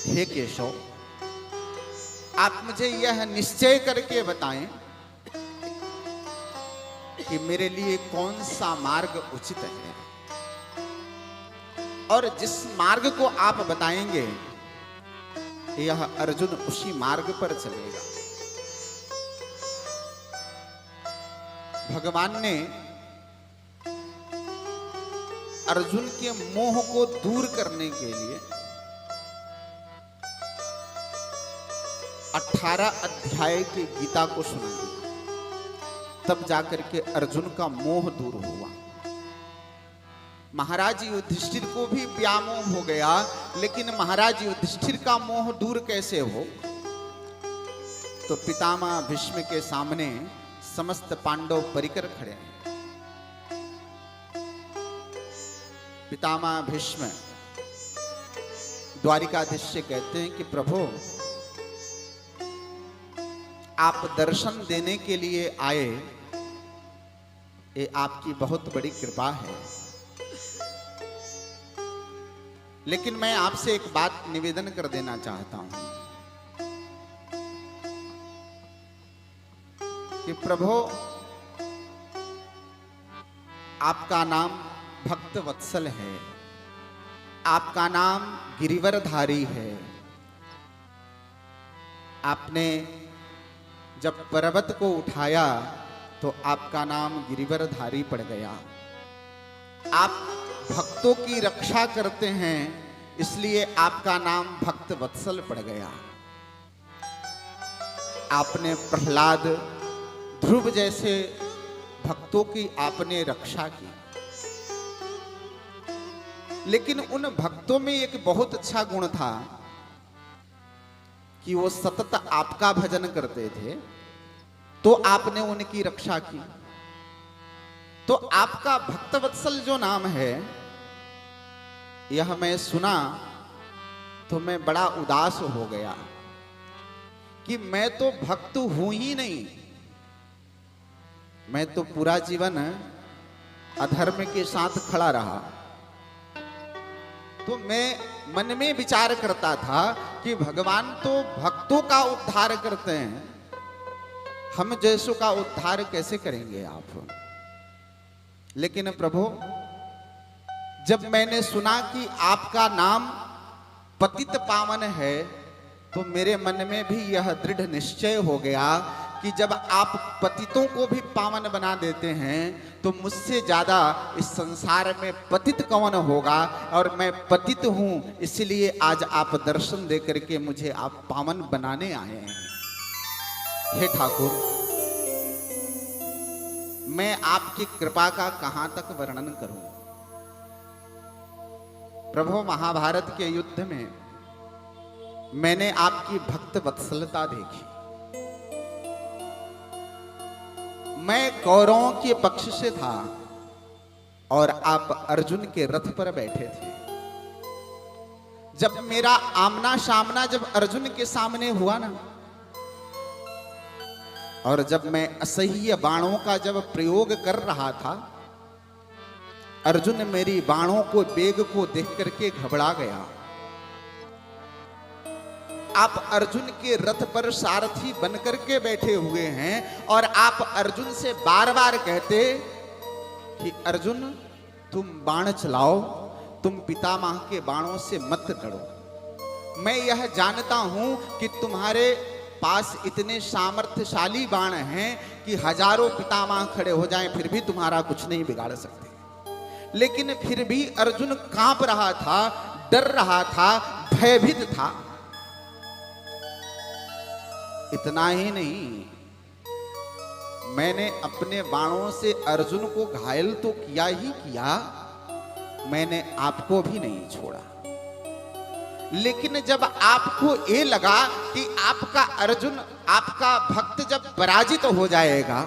हे केशव, आप मुझे यह निश्चय करके बताएं कि मेरे लिए कौन सा मार्ग उचित है, और जिस मार्ग को आप बताएंगे यह अर्जुन उसी मार्ग पर चलेगा। भगवान ने अर्जुन के मोह को दूर करने के लिए 18 अध्याय की गीता को सुना दिया, तब जाकर के अर्जुन का मोह दूर हुआ। महाराज युधिष्ठिर को भी व्यामोह हो गया, लेकिन महाराज युधिष्ठिर का मोह दूर कैसे हो? तो पितामह भीष्म के सामने समस्त पांडव परिकर खड़े हैं। पितामह भीष्म द्वारिकाधीश से कहते हैं कि प्रभु, आप दर्शन देने के लिए आए, ये आपकी बहुत बड़ी कृपा है, लेकिन मैं आपसे एक बात निवेदन कर देना चाहता हूं कि प्रभु, आपका नाम भक्त वत्सल है, आपका नाम गिरिवरधारी है। आपने जब पर्वत को उठाया तो आपका नाम गिरिवरधारी पड़ गया। आप भक्तों की रक्षा करते हैं, इसलिए आपका नाम भक्त वत्सल पड़ गया। आपने प्रहलाद, ध्रुव जैसे भक्तों की आपने रक्षा की, लेकिन उन भक्तों में एक बहुत अच्छा गुण था कि वो सतत आपका भजन करते थे, तो आपने उनकी रक्षा की। तो आपका भक्तवत्सल जो नाम है, यह मैं सुना तो मैं बड़ा उदास हो गया कि मैं तो भक्त हूं ही नहीं, मैं तो पूरा जीवन अधर्म के साथ खड़ा रहा। तो मैं मन में विचार करता था कि भगवान तो भक्तों का उद्धार करते हैं, हम जैसों का उद्धार कैसे करेंगे आप? लेकिन प्रभु, जब मैंने सुना कि आपका नाम पतित पावन है, तो मेरे मन में भी यह दृढ़ निश्चय हो गया कि जब आप पतितों को भी पावन बना देते हैं, तो मुझसे ज्यादा इस संसार में पतित कौन होगा? और मैं पतित हूं, इसलिए आज आप दर्शन दे करके मुझे आप पावन बनाने आए हैं। हे ठाकुर, मैं आपकी कृपा का कहां तक वर्णन करूं? प्रभु, महाभारत के युद्ध में मैंने आपकी भक्त वत्सलता देखी। मैं कौरवों के पक्ष से था और आप अर्जुन के रथ पर बैठे थे। जब मेरा आमना सामना जब अर्जुन के सामने हुआ ना, और जब मैं असह्य बाणों का जब प्रयोग कर रहा था, अर्जुन मेरी बाणों को वेग को देख करके घबरा गया। आप अर्जुन के रथ पर सारथी बनकर के बैठे हुए हैं और आप अर्जुन से बार बार कहते कि अर्जुन, तुम बाण चलाओ, तुम पितामह के बाणों से मत डरो। मैं यह जानता हूं कि तुम्हारे पास इतने सामर्थ्यशाली बाण हैं कि हजारों पितामह खड़े हो जाएं, फिर भी तुम्हारा कुछ नहीं बिगाड़ सकते। लेकिन फिर भी अर्जुन कांप रहा था, डर रहा था, भयभीत था। इतना ही नहीं, मैंने अपने बाणों से अर्जुन को घायल तो किया ही किया, मैंने आपको भी नहीं छोड़ा। लेकिन जब आपको ये लगा कि आपका अर्जुन, आपका भक्त जब पराजित हो जाएगा,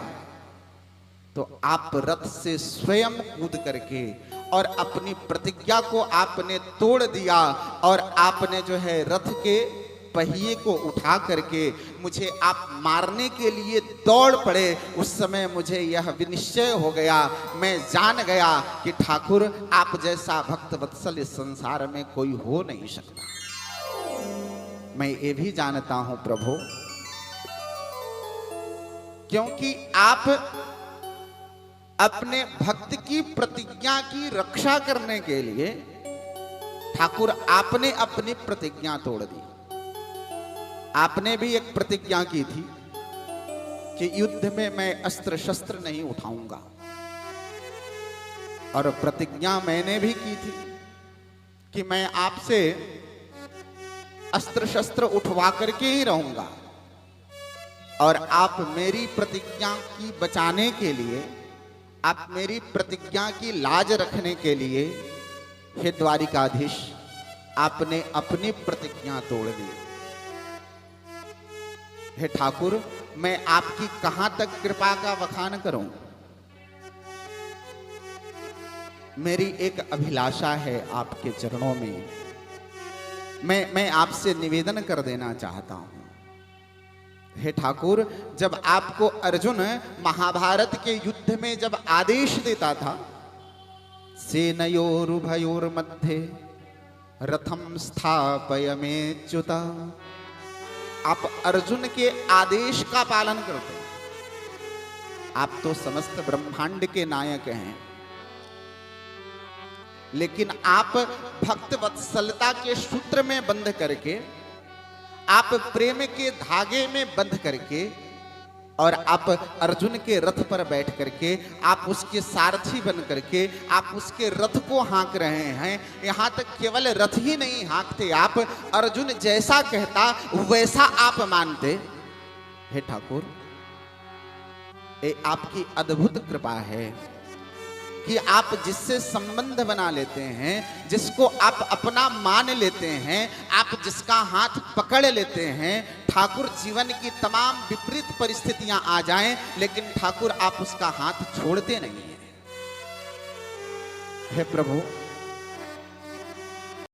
तो आप रथ से स्वयं कूद करके और अपनी प्रतिज्ञा को आपने तोड़ दिया और आपने जो है रथ के पहिए को उठा करके मुझे आप मारने के लिए दौड़ पड़े। उस समय मुझे यह विनिश्चय हो गया, मैं जान गया कि ठाकुर आप जैसा भक्त वत्सल इस संसार में कोई हो नहीं सकता। मैं ये भी जानता हूं प्रभु, क्योंकि आप अपने भक्त की प्रतिज्ञा की रक्षा करने के लिए ठाकुर आपने अपनी प्रतिज्ञा तोड़ दी। आपने भी एक प्रतिज्ञा की थी कि युद्ध में मैं अस्त्र शस्त्र नहीं उठाऊंगा, और प्रतिज्ञा मैंने भी की थी कि मैं आपसे अस्त्र शस्त्र उठवा करके ही रहूंगा, और आप मेरी प्रतिज्ञा की बचाने के लिए, आप मेरी प्रतिज्ञा की लाज रखने के लिए, हे द्वारिकाधीश, आपने अपनी प्रतिज्ञा तोड़ दी। हे ठाकुर, मैं आपकी कहां तक कृपा का बखान करूं? मेरी एक अभिलाषा है आपके चरणों में, मैं आपसे निवेदन कर देना चाहता हूं। हे ठाकुर, जब आपको अर्जुन महाभारत के युद्ध में जब आदेश देता था, सेनयोरुभयोर मध्ये रथम स्थापयमेच्युत, आप अर्जुन के आदेश का पालन करते हैं। आप तो समस्त ब्रह्मांड के नायक हैं, लेकिन आप भक्त वत्सलता के सूत्र में बंध करके, आप प्रेम के धागे में बंध करके, और आप अर्जुन के रथ पर बैठ करके, आप उसके सारथी बन करके, आप उसके रथ को हाँक रहे हैं। यहां तक केवल रथ ही नहीं हाँकते, आप अर्जुन जैसा कहता वैसा आप मानते। हे ठाकुर, ये आपकी अद्भुत कृपा है कि आप जिससे संबंध बना लेते हैं, जिसको आप अपना मान लेते हैं, आप जिसका हाथ पकड़ लेते हैं, ठाकुर जीवन की तमाम विपरीत परिस्थितियां आ जाएं, लेकिन ठाकुर आप उसका हाथ छोड़ते नहीं हैं। हे प्रभु,